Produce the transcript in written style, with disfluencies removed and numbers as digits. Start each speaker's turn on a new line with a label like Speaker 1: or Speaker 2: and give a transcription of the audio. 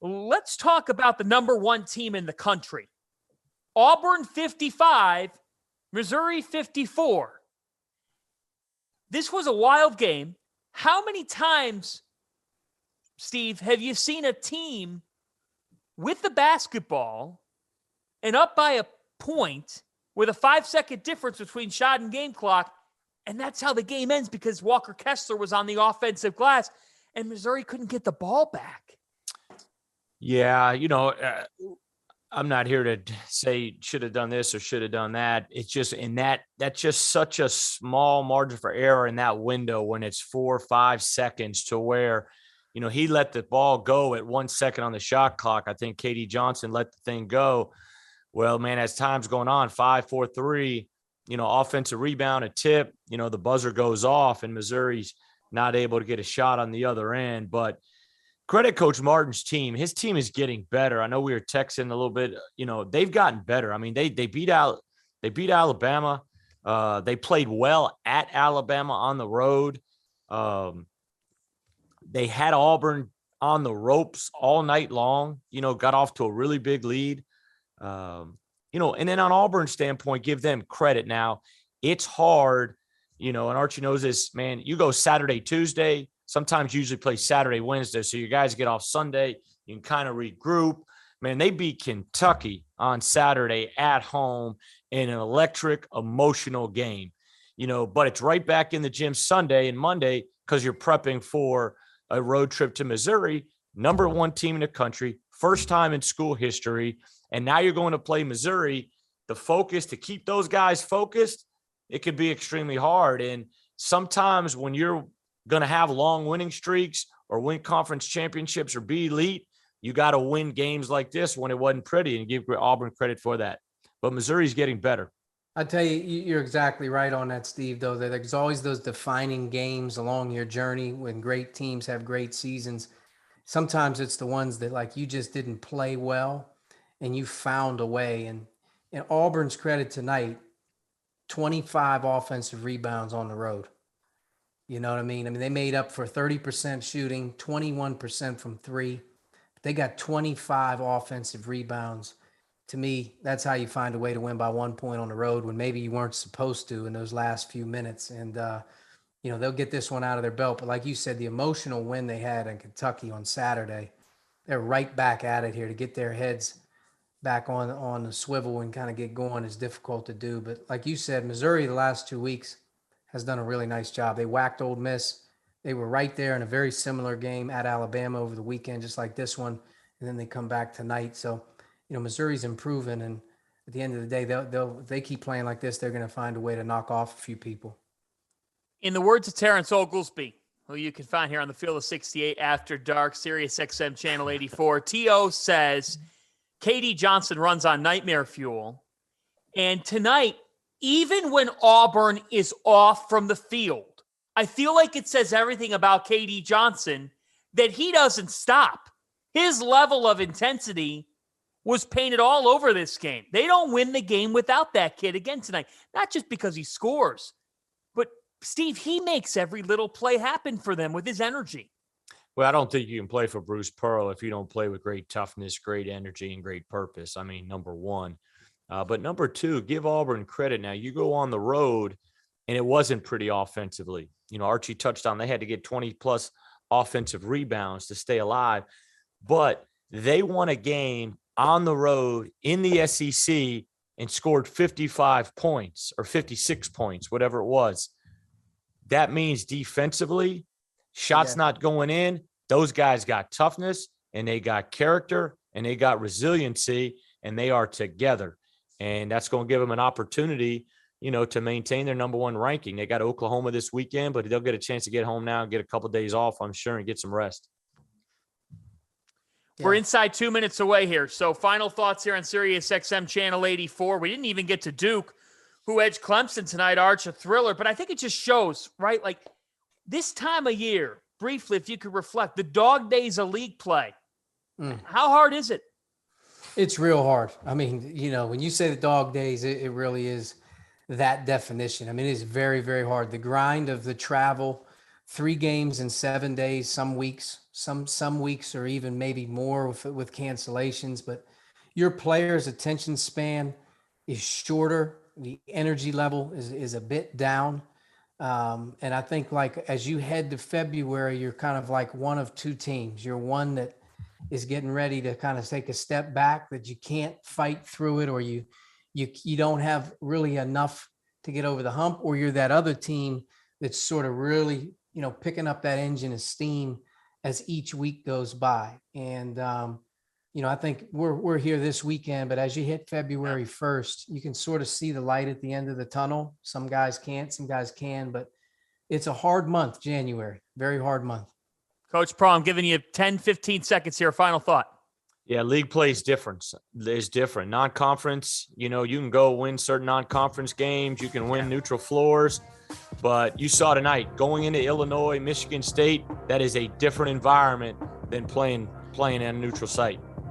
Speaker 1: Let's talk about the number one team in the country. Auburn 55, Missouri 54. This was a wild game. How many times, Steve, have you seen a team with the basketball and up by a point with a 5-second difference between shot and game clock, and that's how the game ends because Walker Kessler was on the offensive glass and Missouri couldn't get the ball back?
Speaker 2: Yeah, I'm not here to say should have done this or should have done that. It's just that's just such a small margin for error in that window when it's 4 or 5 seconds to where, he let the ball go at 1 second on the shot clock. I think KD Johnson let the thing go. Well, man, as time's going on, 5, 4, 3, offensive rebound, a tip, the buzzer goes off and Missouri's not able to get a shot on the other end. But credit Coach Martin's team. His team is getting better. I know we were texting a little bit. They've gotten better. I mean, they beat Alabama. They played well at Alabama on the road. They had Auburn on the ropes all night long. Got off to a really big lead. And then on Auburn's standpoint, give them credit. Now, it's hard, and Archie knows this, man. You go Saturday, Tuesday. Sometimes you usually play Saturday, Wednesday. So you guys get off Sunday. You can kind of regroup. Man, they beat Kentucky on Saturday at home in an electric, emotional game. But it's right back in the gym Sunday and Monday because you're prepping for a road trip to Missouri, number one team in the country, first time in school history. And now you're going to play Missouri. The focus to keep those guys focused, it could be extremely hard. And sometimes when you're going to have long winning streaks or win conference championships or be elite, you got to win games like this when it wasn't pretty, and give Auburn credit for that. But Missouri's getting better.
Speaker 3: I tell you, you're exactly right on that, Steve, though. There's always those defining games along your journey when great teams have great seasons. Sometimes it's the ones that, like, you just didn't play well and you found a way. And in Auburn's credit tonight, 25 offensive rebounds on the road. You know what I mean? I mean, they made up for 30% shooting, 21% from three. They got 25 offensive rebounds. To me, that's how you find a way to win by 1 point on the road when maybe you weren't supposed to in those last few minutes. And, they'll get this one out of their belt. But like you said, the emotional win they had in Kentucky on Saturday, they're right back at it here. To get their heads back on the swivel and kind of get going is difficult to do. But like you said, Missouri the last 2 weeks has done a really nice job. They whacked Ole Miss. They were right there in a very similar game at Alabama over the weekend, just like this one. And then they come back tonight. So, Missouri's improving, and at the end of the day, if they keep playing like this, they're going to find a way to knock off a few people.
Speaker 1: In the words of Terrence Oglesby, who you can find here on the Field of 68 After Dark, Sirius XM Channel 84, T.O. says KD Johnson runs on nightmare fuel. And tonight, even when Auburn is off from the field, I feel like it says everything about KD Johnson that he doesn't stop. His level of intensity was painted all over this game. They don't win the game without that kid again tonight. Not just because he scores, but Steve, he makes every little play happen for them with his energy.
Speaker 2: Well, I don't think you can play for Bruce Pearl if you don't play with great toughness, great energy, and great purpose. I mean, number one. But number two, give Auburn credit. Now, you go on the road, and it wasn't pretty offensively. Archie touched on they had to get 20-plus offensive rebounds to stay alive. But they won a game on the road in the SEC and scored 55 points or 56 points, whatever it was. That means defensively, shots not going in. Those guys got toughness, and they got character, and they got resiliency, and they are together. And that's going to give them an opportunity, to maintain their number one ranking. They got Oklahoma this weekend, but they'll get a chance to get home now and get a couple of days off, I'm sure, and get some rest.
Speaker 1: We're inside 2 minutes away here. So final thoughts here on Sirius XM Channel 84. We didn't even get to Duke, who edged Clemson tonight, Arch, a thriller. But I think it just shows, right? Like this time of year, briefly, if you could reflect, the dog days of league play. How hard is it?
Speaker 3: It's real hard. I mean, when you say the dog days, it really is that definition. I mean, it's very, very hard. The grind of the travel, 3 games in 7 days, some weeks, some weeks or even maybe more with cancellations, but your players' attention span is shorter. The energy level is a bit down. And I think like as you head to February, you're kind of like one of two teams. You're one that is getting ready to kind of take a step back, that you can't fight through it, or you don't have really enough to get over the hump, or you're that other team that's sort of really, picking up that engine of steam as each week goes by. And I think we're here this weekend, but as you hit February 1st, you can sort of see the light at the end of the tunnel. Some guys can't, some guys can, but it's a hard month, January, very hard month.
Speaker 1: Coach Pro, I'm giving you 10, 15 seconds here. Final thought.
Speaker 2: Yeah, league play is different. Non-conference, you can go win certain non-conference games. You can win neutral floors. But you saw tonight, going into Illinois, Michigan State, that is a different environment than playing in a neutral site.